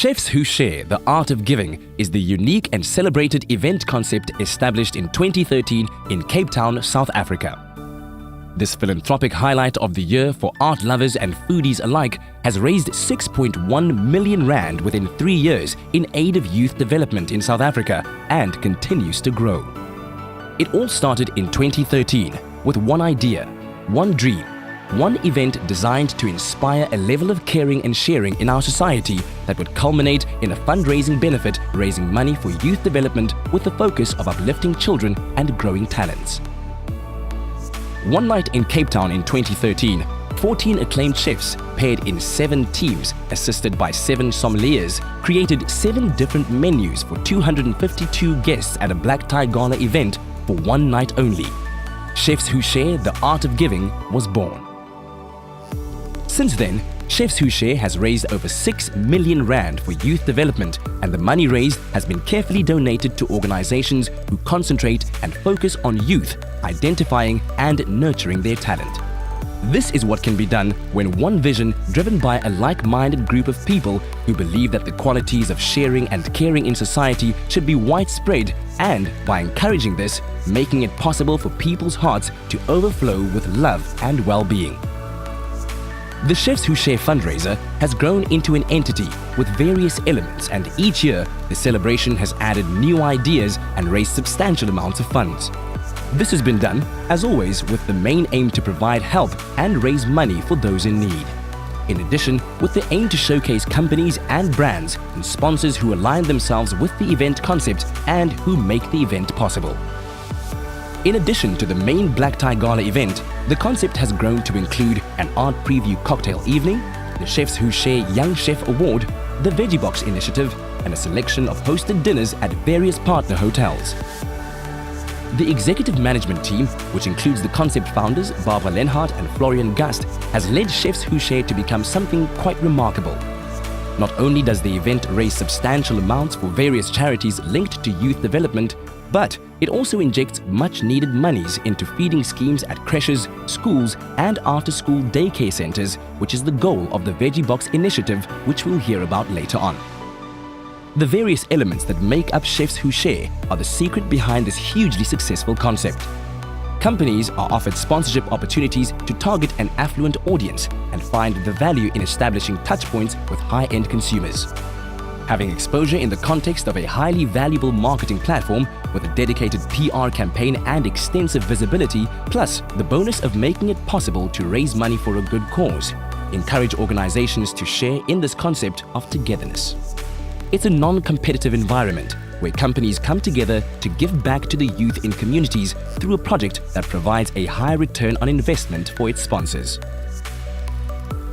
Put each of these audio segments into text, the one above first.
Chefs Who Share the Art of Giving is the unique and celebrated event concept established in 2013 in Cape Town, South Africa. This philanthropic highlight of the year for art lovers and foodies alike has raised 6.1 million rand within 3 years in aid of youth development in South Africa and continues to grow. It all started in 2013 with one idea, one dream, one event designed to inspire a level of caring and sharing in our society that would culminate in a fundraising benefit raising money for youth development with the focus of uplifting children and growing talents. One night in Cape Town in 2013, 14 acclaimed chefs paired in 7 teams assisted by 7 sommeliers created 7 different menus for 252 guests at a black tie gala event for one night only. Chefs Who Share the Art of Giving was born. Since then, Chefs Who Share has raised over 6 million rand for youth development, and the money raised has been carefully donated to organizations who concentrate and focus on youth, identifying and nurturing their talent. This is what can be done when one vision driven by a like-minded group of people who believe that the qualities of sharing and caring in society should be widespread, and by encouraging this, making it possible for people's hearts to overflow with love and well-being. The Chefs Who Share fundraiser has grown into an entity with various elements, and each year the celebration has added new ideas and raised substantial amounts of funds. This has been done, as always, with the main aim to provide help and raise money for those in need. In addition, with the aim to showcase companies and brands and sponsors who align themselves with the event concept and who make the event possible. In addition to the main black tie gala event, the concept has grown to include an art preview cocktail evening, the Chefs Who Share Young Chef Award, the Veggie Box initiative, and a selection of hosted dinners at various partner hotels. The executive management team, which includes the concept founders Barbara Lenhart and Florian Gust, has led Chefs Who Share to become something quite remarkable. Not only does the event raise substantial amounts for various charities linked to youth development, but it also injects much-needed monies into feeding schemes at creches, schools, and after-school daycare centers, which is the goal of the Veggie Box initiative, which we'll hear about later on. The various elements that make up Chefs Who Share are the secret behind this hugely successful concept. Companies are offered sponsorship opportunities to target an affluent audience and find the value in establishing touchpoints with high-end consumers. Having exposure in the context of a highly valuable marketing platform with a dedicated PR campaign and extensive visibility, plus the bonus of making it possible to raise money for a good cause, encourage organizations to share in this concept of togetherness. It's a non-competitive environment where companies come together to give back to the youth in communities through a project that provides a high return on investment for its sponsors.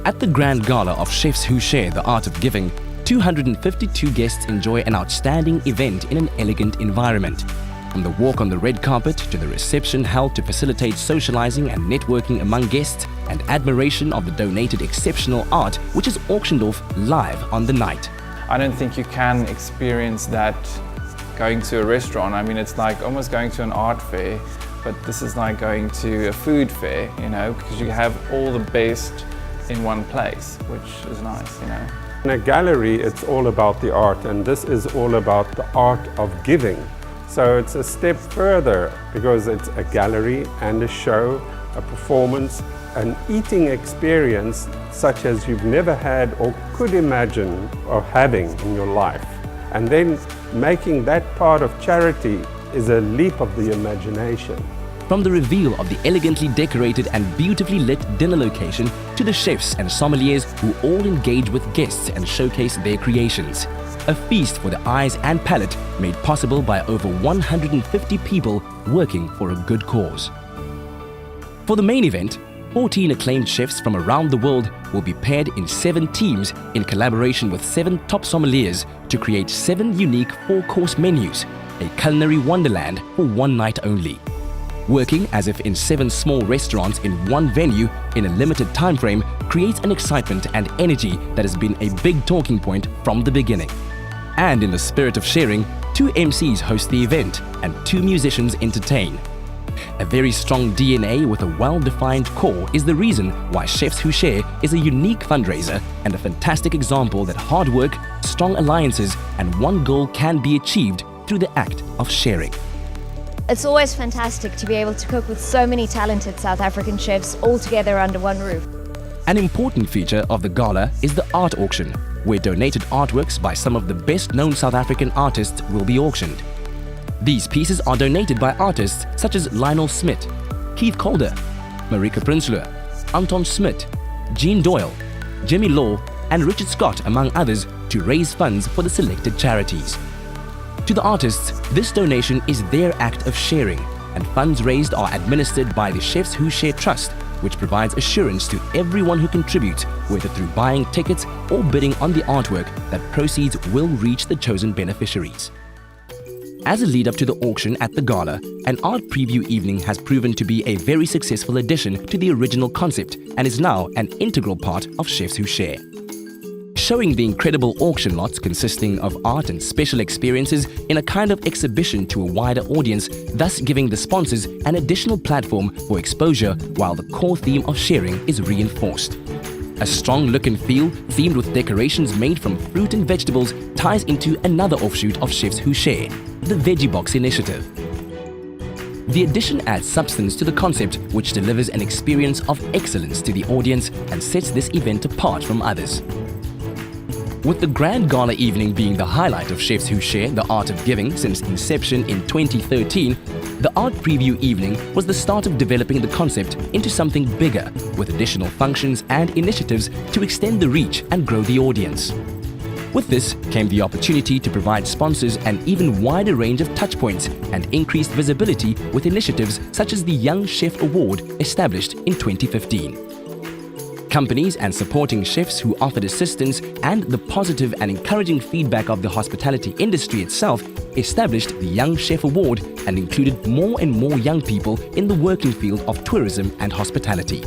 At the Grand Gala of Chefs Who Share the Art of Giving, 252 guests enjoy an outstanding event in an elegant environment. From the walk on the red carpet to the reception held to facilitate socializing and networking among guests, and admiration of the donated exceptional art which is auctioned off live on the night. I don't think you can experience that going to a restaurant. I mean, it's like almost going to an art fair, but this is like going to a food fair, you know, because you have all the best in one place, which is nice, you know. In a gallery, it's all about the art, and this is all about the art of giving. So it's a step further because it's a gallery and a show, a performance, an eating experience such as you've never had or could imagine of having in your life. And then making that part of charity is a leap of the imagination. From the reveal of the elegantly decorated and beautifully lit dinner location to the chefs and sommeliers who all engage with guests and showcase their creations. A feast for the eyes and palate made possible by over 150 people working for a good cause. For the main event, 14 acclaimed chefs from around the world will be paired in 7 teams in collaboration with 7 top sommeliers to create 7 unique 4-course menus, a culinary wonderland for one night only. Working as if in 7 small restaurants in one venue in a limited time frame creates an excitement and energy that has been a big talking point from the beginning. And in the spirit of sharing, 2 MCs host the event and 2 musicians entertain. A very strong DNA with a well-defined core is the reason why Chefs Who Share is a unique fundraiser and a fantastic example that hard work, strong alliances, and one goal can be achieved through the act of sharing. It's always fantastic to be able to cook with so many talented South African chefs all together under one roof. An important feature of the gala is the art auction, where donated artworks by some of the best-known South African artists will be auctioned. These pieces are donated by artists such as Lionel Smit, Keith Calder, Marika Prinsloo, Anton Smit, Jean Doyle, Jimmy Law, and Richard Scott, among others, to raise funds for the selected charities. To the artists, this donation is their act of sharing, and funds raised are administered by the Chefs Who Share Trust, which provides assurance to everyone who contributes, whether through buying tickets or bidding on the artwork, that proceeds will reach the chosen beneficiaries. As a lead-up to the auction at the gala, an art preview evening has proven to be a very successful addition to the original concept and is now an integral part of Chefs Who Share. Showing the incredible auction lots consisting of art and special experiences in a kind of exhibition to a wider audience, thus giving the sponsors an additional platform for exposure while the core theme of sharing is reinforced. A strong look and feel, themed with decorations made from fruit and vegetables, ties into another offshoot of Chefs Who Share, the Veggie Box initiative. The addition adds substance to the concept, which delivers an experience of excellence to the audience and sets this event apart from others. With the grand gala evening being the highlight of Chefs Who Share the Art of Giving since inception in 2013, the art preview evening was the start of developing the concept into something bigger, with additional functions and initiatives to extend the reach and grow the audience. With this came the opportunity to provide sponsors an even wider range of touchpoints and increased visibility with initiatives such as the Young Chef Award established in 2015. Companies and supporting chefs who offered assistance and the positive and encouraging feedback of the hospitality industry itself established the Young Chef Award and included more and more young people in the working field of tourism and hospitality.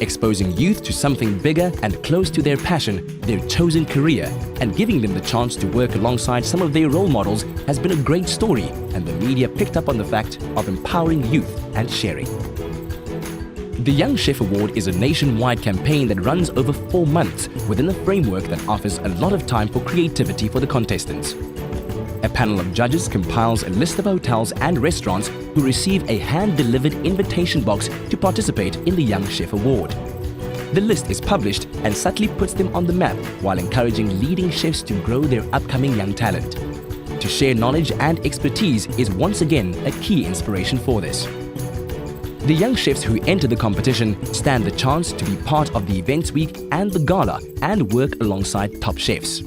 Exposing youth to something bigger and close to their passion, their chosen career, and giving them the chance to work alongside some of their role models has been a great story, and the media picked up on the fact of empowering youth and sharing. The Young Chef Award is a nationwide campaign that runs over 4 months within a framework that offers a lot of time for creativity for the contestants. A panel of judges compiles a list of hotels and restaurants who receive a hand-delivered invitation box to participate in the Young Chef Award. The list is published and subtly puts them on the map while encouraging leading chefs to grow their upcoming young talent. To share knowledge and expertise is once again a key inspiration for this. The young chefs who enter the competition stand the chance to be part of the events week and the gala and work alongside top chefs.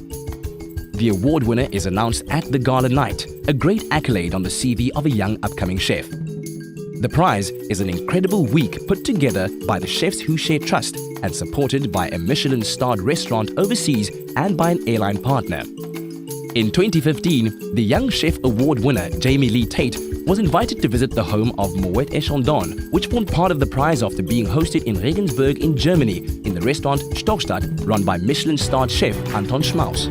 The award winner is announced at the gala night, a great accolade on the CV of a young upcoming chef. The prize is an incredible week put together by the Chefs Who Share Trust and supported by a Michelin-starred restaurant overseas and by an airline partner. In 2015, the Young Chef Award winner Jamie Lee Tate was invited to visit the home of Moet et Chandon, which formed part of the prize after being hosted in Regensburg in Germany in the restaurant Stockstadt run by Michelin-starred chef Anton Schmaus.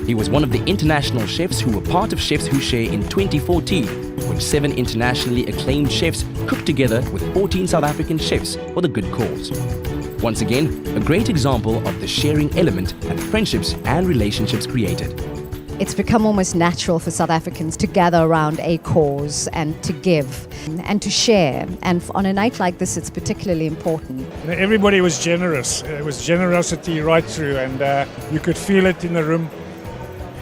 He was one of the international chefs who were part of Chefs Who Share in 2014, when 7 internationally acclaimed chefs cooked together with 14 South African chefs for the good cause. Once again, a great example of the sharing element and friendships and relationships created. It's become almost natural for South Africans to gather around a cause and to give and to share. And on a night like this, it's particularly important. Everybody was generous. It was generosity right through, and you could feel it in the room.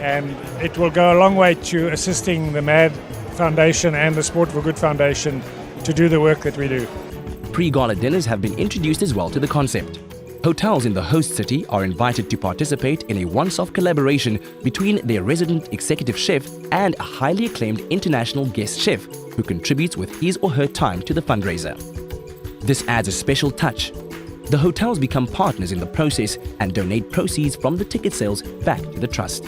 And it will go a long way to assisting the MAD Foundation and the Sport for Good Foundation to do the work that we do. Pre-gala dinners have been introduced as well to the concept. Hotels in the host city are invited to participate in a once-off collaboration between their resident executive chef and a highly acclaimed international guest chef who contributes with his or her time to the fundraiser. This adds a special touch. The hotels become partners in the process and donate proceeds from the ticket sales back to the trust.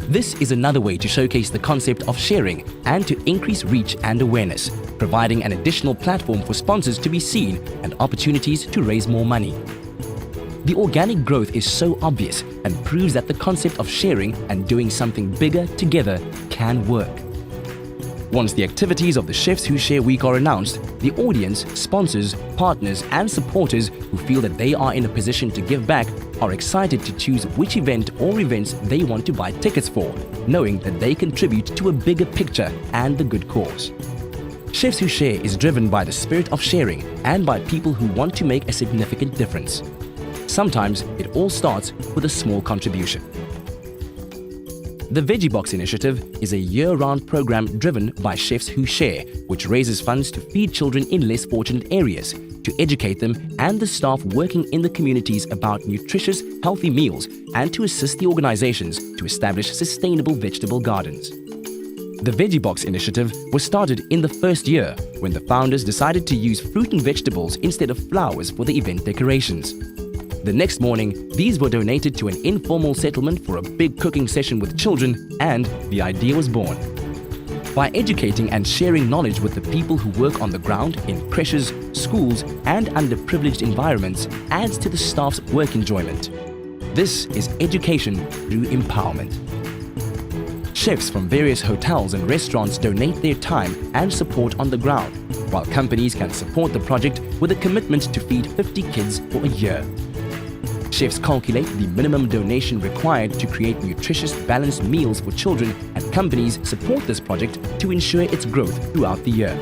This is another way to showcase the concept of sharing and to increase reach and awareness, providing an additional platform for sponsors to be seen and opportunities to raise more money. The organic growth is so obvious and proves that the concept of sharing and doing something bigger together can work. Once the activities of the Chefs Who Share Week are announced, the audience, sponsors, partners and supporters who feel that they are in a position to give back are excited to choose which event or events they want to buy tickets for, knowing that they contribute to a bigger picture and the good cause. Chefs Who Share is driven by the spirit of sharing and by people who want to make a significant difference. Sometimes it all starts with a small contribution. The Veggie Box initiative is a year-round program driven by Chefs Who Share, which raises funds to feed children in less fortunate areas, to educate them and the staff working in the communities about nutritious, healthy meals, and to assist the organizations to establish sustainable vegetable gardens. The Veggie Box initiative was started in the first year when the founders decided to use fruit and vegetables instead of flowers for the event decorations. The next morning, these were donated to an informal settlement for a big cooking session with children, and the idea was born. By educating and sharing knowledge with the people who work on the ground in creches, schools and underprivileged environments adds to the staff's work enjoyment. This is education through empowerment. Chefs from various hotels and restaurants donate their time and support on the ground, while companies can support the project with a commitment to feed 50 kids for a year. Chefs calculate the minimum donation required to create nutritious, balanced meals for children, and companies support this project to ensure its growth throughout the year.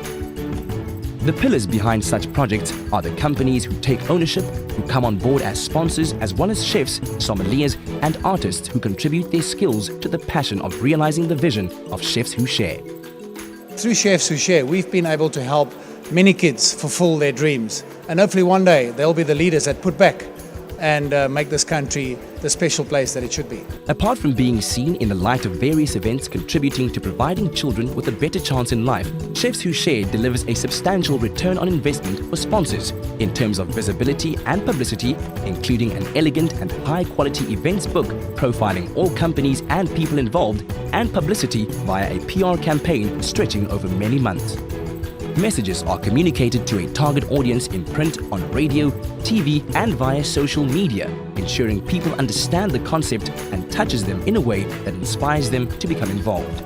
The pillars behind such projects are the companies who take ownership, who come on board as sponsors, as well as chefs, sommeliers, and artists who contribute their skills to the passion of realizing the vision of Chefs Who Share. Through Chefs Who Share, we've been able to help many kids fulfill their dreams. And hopefully one day they'll be the leaders that put back and make this country the special place that it should be. Apart from being seen in the light of various events contributing to providing children with a better chance in life, Chefs Who Share delivers a substantial return on investment for sponsors in terms of visibility and publicity, including an elegant and high-quality events book profiling all companies and people involved, and publicity via a PR campaign stretching over many months. Messages are communicated to a target audience in print, on radio, TV and via social media, ensuring people understand the concept and touches them in a way that inspires them to become involved.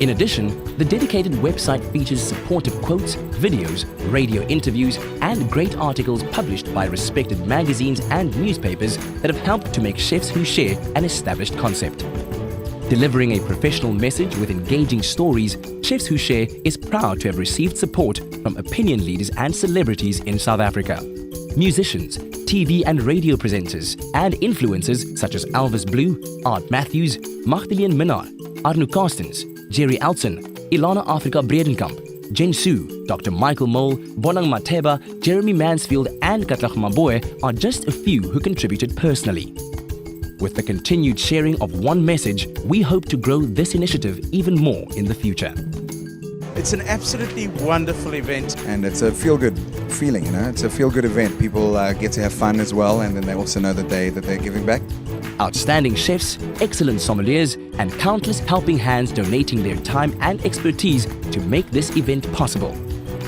In addition, the dedicated website features supportive quotes, videos, radio interviews and great articles published by respected magazines and newspapers that have helped to make Chefs Who Share an established concept. Delivering a professional message with engaging stories, Chefs Who Share is proud to have received support from opinion leaders and celebrities in South Africa. Musicians, TV and radio presenters, and influencers such as Elvis Blue, Art Matthews, Magdalene Minnar, Arno Carstens, Jerry Elson, Ilana Afrika Bredenkamp, Jen Su, Dr. Michael Mole, Bonang Mateba, Jeremy Mansfield, and Katlach Maboe are just a few who contributed personally. With the continued sharing of one message, we hope to grow this initiative even more in the future. It's an absolutely wonderful event. And it's a feel-good feeling, It's a feel-good event. People get to have fun as well, and then they also know that they're giving back. Outstanding chefs, excellent sommeliers, and countless helping hands donating their time and expertise to make this event possible.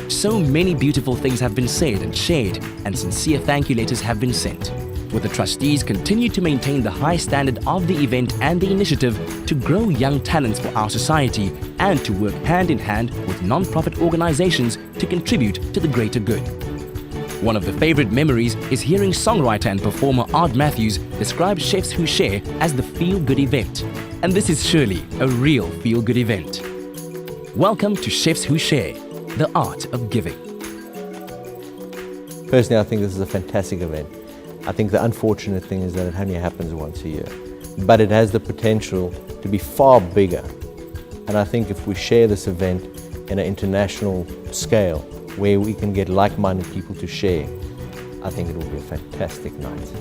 So many beautiful things have been said and shared, and sincere thank you letters have been sent. With the trustees continue to maintain the high standard of the event and the initiative to grow young talents for our society and to work hand in hand with non-profit organizations to contribute to the greater good. One of the favorite memories is hearing songwriter and performer Art Matthews describe Chefs Who Share as the feel-good event. And this is surely a real feel-good event. Welcome to Chefs Who Share, the art of giving. Personally, I think this is a fantastic event. I think the unfortunate thing is that it only happens once a year. But it has the potential to be far bigger. And I think if we share this event in an international scale, where we can get like-minded people to share, I think it will be a fantastic night.